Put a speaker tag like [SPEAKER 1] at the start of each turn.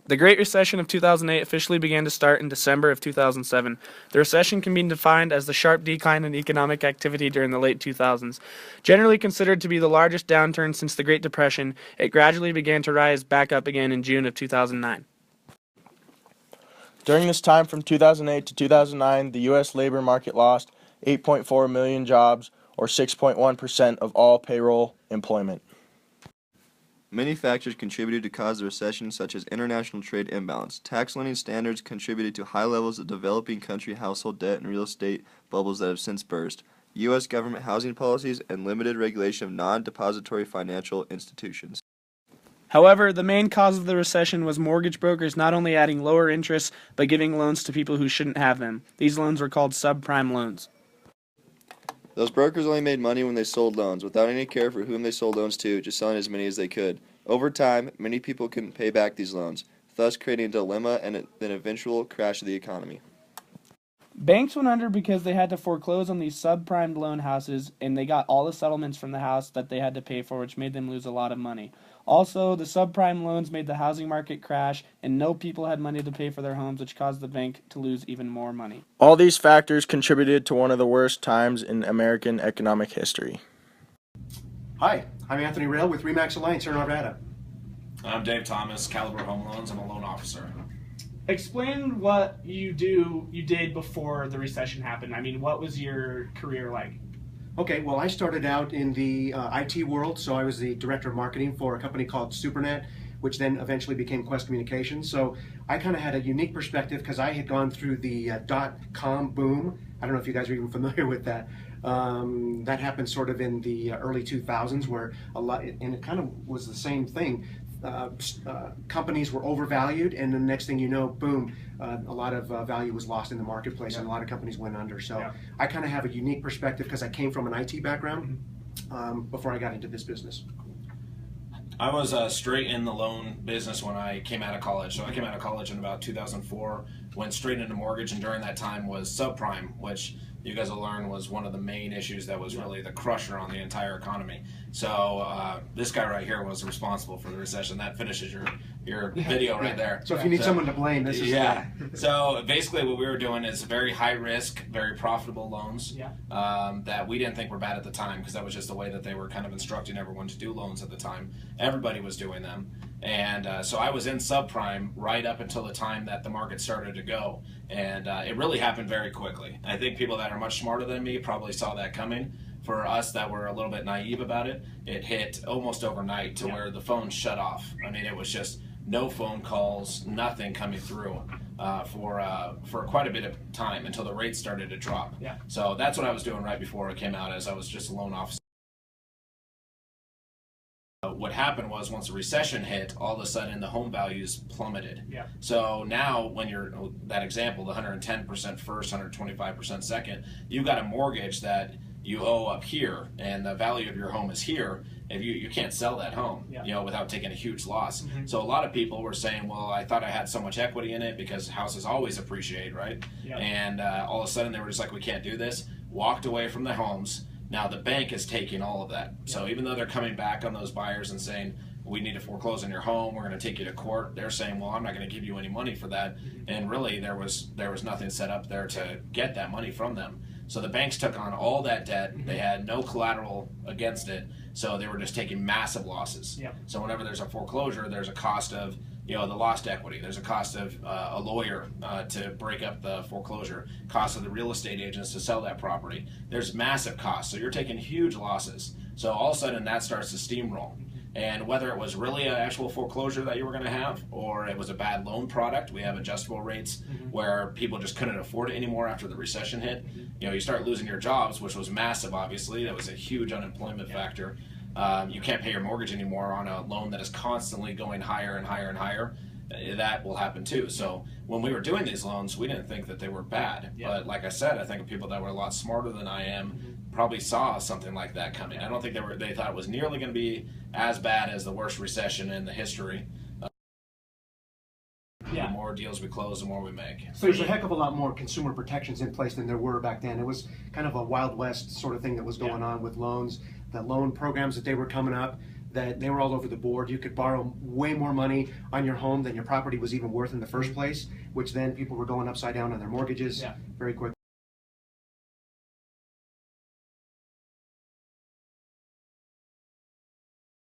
[SPEAKER 1] The Great Recession of 2008 officially began to start in December of 2007. The recession can be defined as the sharp decline in economic activity during the late 2000s. Generally considered to be the largest downturn since the Great Depression, it gradually began to rise back up again in June of 2009.
[SPEAKER 2] During this time from 2008 to 2009, the U.S. labor market lost 8.4 million jobs, or 6.1% of all payroll employment.
[SPEAKER 3] Many factors contributed to cause the recession, such as international trade imbalance. Tax lending standards contributed to high levels of developing country household debt and real estate bubbles that have since burst. U.S. government housing policies and limited regulation of non-depository financial institutions.
[SPEAKER 1] However, the main cause of the recession was mortgage brokers not only adding lower interest, but giving loans to people who shouldn't have them. These loans were called subprime loans.
[SPEAKER 3] Those brokers only made money when they sold loans, without any care for whom they sold loans to, just selling as many as they could. Over time, many people couldn't pay back these loans, thus creating a dilemma and an eventual crash of the economy.
[SPEAKER 1] Banks went under because they had to foreclose on these subprime loan houses, and they got all the settlements from the house that they had to pay for, which made them lose a lot of money. Also, the subprime loans made the housing market crash, and no people had money to pay for their homes, which caused the bank to lose even more money.
[SPEAKER 2] All these factors contributed to one of the worst times in American economic history.
[SPEAKER 4] Hi, I'm Anthony Rail with RE/MAX Alliance here in Arvada.
[SPEAKER 5] I'm Dave Thomas, Caliber Home Loans. I'm a loan officer.
[SPEAKER 1] Explain what you did before the recession happened. I mean, what was your career like?
[SPEAKER 4] Okay, well, I started out in the IT world, so I was the director of marketing for a company called SuperNet, which then eventually became Quest Communications. So I kind of had a unique perspective because I had gone through the dot-com boom. I don't know if you guys are even familiar with that. That happened sort of in the early 2000s, where a lot, and it kind of was the same thing. Companies were overvalued, and the next thing you know, boom, a lot of value was lost in the marketplace, and a lot of companies went under. So I kind of have a unique perspective because I came from an IT background before I got into this business.
[SPEAKER 5] I was straight in the loan business when I came out of college. So I came out of college in about 2004, went straight into mortgage, and during that time was subprime, which you guys will learn was one of the main issues that was really the crusher on the entire economy. So this guy right here was responsible for the recession. That finishes your video right there.
[SPEAKER 4] So if you need someone to blame, this is
[SPEAKER 5] So basically what we were doing is very high risk, very profitable loans that we didn't think were bad at the time, because that was just the way that they were kind of instructing everyone to do loans at the time. Everybody was doing them. And so I was in subprime right up until the time that the market started to go. And it really happened very quickly. I think people that are much smarter than me probably saw that coming. For us that were a little bit naive about it, it hit almost overnight to where the phone shut off. I mean, it was just no phone calls, nothing coming through for quite a bit of time until the rates started to drop. So that's what I was doing right before it came out, as I was just a loan officer. What happened was, once the recession hit, all of a sudden the home values plummeted. So now when you're, that example, the 110% first, 125% second, you've got a mortgage that you owe up here, and the value of your home is here. If you can't sell that home, without taking a huge loss. So a lot of people were saying, well, I thought I had so much equity in it because houses always appreciate, right? And all of a sudden they were just like, we can't do this. Walked away from the homes. Now the bank is taking all of that. So even though they're coming back on those buyers and saying, we need to foreclose on your home, we're going to take you to court, they're saying, well, I'm not going to give you any money for that. And really there was nothing set up there to get that money from them. So the banks took on all that debt. They had no collateral against it, so they were just taking massive losses. So whenever there's a foreclosure, there's a cost of the lost equity. There's a cost of a lawyer to break up the foreclosure, cost of the real estate agents to sell that property. There's massive costs, so you're taking huge losses. So all of a sudden that starts to steamroll. And whether it was really an actual foreclosure that you were going to have, or it was a bad loan product, we have adjustable rates where people just couldn't afford it anymore after the recession hit. You start losing your jobs, which was massive, obviously. That was a huge unemployment factor. You can't pay your mortgage anymore on a loan that is constantly going higher and higher and higher. That will happen too. So when we were doing these loans, we didn't think that they were bad. But like I said, I think people that were a lot smarter than I am probably saw something like that coming. I don't think they thought it was nearly going to be as bad as the worst recession in the history. The more deals we close, the more we make.
[SPEAKER 4] So there's a heck of a lot more consumer protections in place than there were back then. It was kind of a Wild West sort of thing that was going on with loans. The loan programs that they were coming up, that they were all over the board. You could borrow way more money on your home than your property was even worth in the first place, which then people were going upside down on their mortgages very quickly.